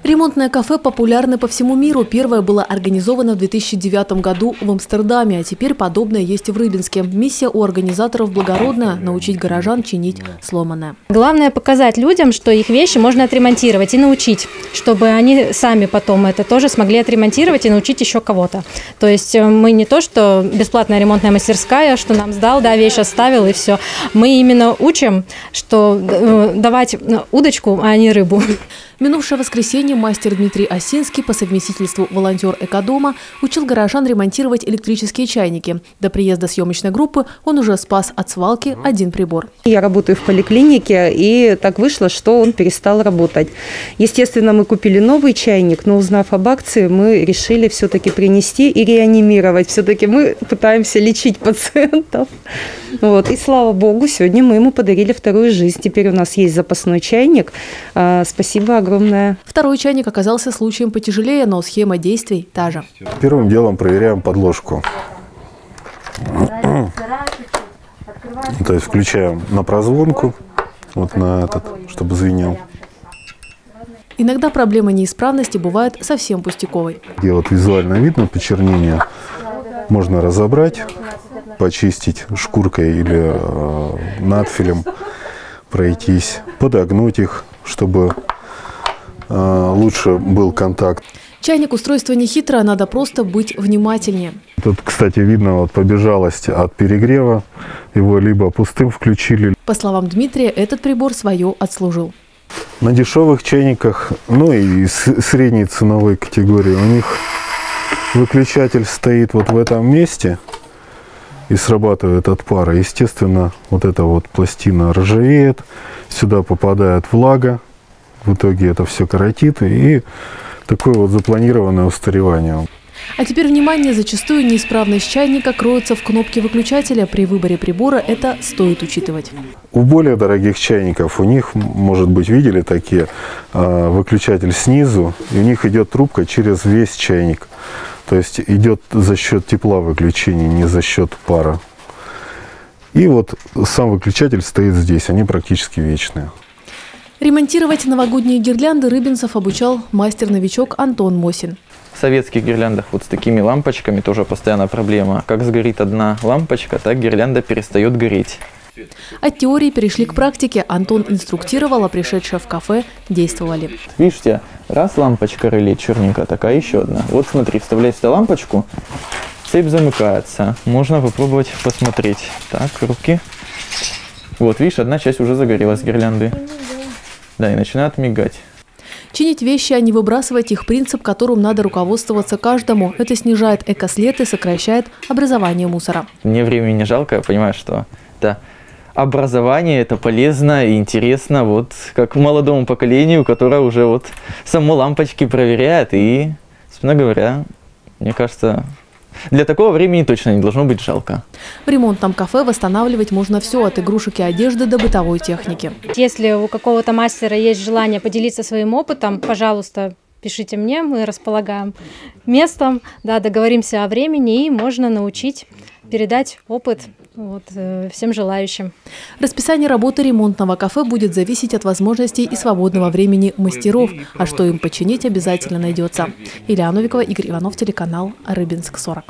Ремонтное кафе популярны по всему миру. Первое было организовано в 2009 году в Амстердаме, а теперь подобное есть и в Рыбинске. Миссия у организаторов благородная – научить горожан чинить сломанное. Главное показать людям, что их вещи можно отремонтировать и научить, чтобы они сами потом это тоже смогли отремонтировать и научить еще кого-то. То есть мы не то, что бесплатная ремонтная мастерская, что нам сдал, да, вещь оставил и все. Мы именно учим, что давать удочку, а не рыбу. В минувшее воскресенье мастер Дмитрий Осинский, по совместительству волонтер Экодома, учил горожан ремонтировать электрические чайники. До приезда съемочной группы он уже спас от свалки один прибор. Я работаю в поликлинике, и так вышло, что он перестал работать. Естественно, мы купили новый чайник, но узнав об акции, мы решили все-таки принести и реанимировать. Все-таки мы пытаемся лечить пациентов. Вот. И слава богу, сегодня мы ему подарили вторую жизнь. Теперь у нас есть запасной чайник. Спасибо огромное. Второй чайник оказался случаем потяжелее, но схема действий та же. Первым делом проверяем подложку. То есть включаем на прозвонку, вот на этот, чтобы звенел. Иногда проблема неисправности бывает совсем пустяковой. Где вот визуально видно почернение, можно разобрать, почистить шкуркой или надфилем, пройтись, подогнуть их, чтобы лучше был контакт. Чайник – устройство нехитрое, надо просто быть внимательнее. Тут, кстати, видно вот побежалость от перегрева. Его либо пустым включили. По словам Дмитрия, этот прибор свое отслужил. На дешевых чайниках, ну и средней ценовой категории, у них выключатель стоит вот в этом месте и срабатывает от пара. Естественно, вот эта вот пластина ржавеет, сюда попадает влага. В итоге это все корротит, и такое вот запланированное устаревание. А теперь внимание, зачастую неисправность чайника кроется в кнопке выключателя. При выборе прибора это стоит учитывать. У более дорогих чайников, у них, может быть, видели такие, выключатель снизу, и у них идет трубка через весь чайник. То есть идет за счет тепла выключения, не за счет пара. И вот сам выключатель стоит здесь, они практически вечные. Ремонтировать новогодние гирлянды рыбинцев обучал мастер-новичок Антон Мосин. В советских гирляндах вот с такими лампочками тоже постоянно проблема. Как сгорит одна лампочка, так гирлянда перестает гореть. От теории перешли к практике. Антон инструктировал, а пришедшие в кафе действовали. Видите, раз лампочка реле черненькая, такая еще одна. Вот смотри, вставляй сюда лампочку, цепь замыкается. Можно попробовать посмотреть. Так, руки. Вот, видишь, одна часть уже загорелась гирлянды. Да, и начинают мигать. Чинить вещи, а не выбрасывать их – принцип, которым надо руководствоваться каждому. Это снижает экослед и сокращает образование мусора. Мне времени не жалко, я понимаю, что это образование, это полезно и интересно, вот как молодому поколению, которое уже вот само лампочки проверяет. И, собственно говоря, мне кажется, для такого времени точно не должно быть жалко. В ремонтном кафе восстанавливать можно все, от игрушек и одежды до бытовой техники. Если у какого-то мастера есть желание поделиться своим опытом, пожалуйста, пишите мне, мы располагаем местом, да, договоримся о времени и можно научить, передать опыт всем желающим. Расписание работы ремонтного кафе будет зависеть от возможностей и свободного времени мастеров, а что им починить обязательно найдется. Илья Новикова, Игорь Иванов, телеканал Рыбинск 40.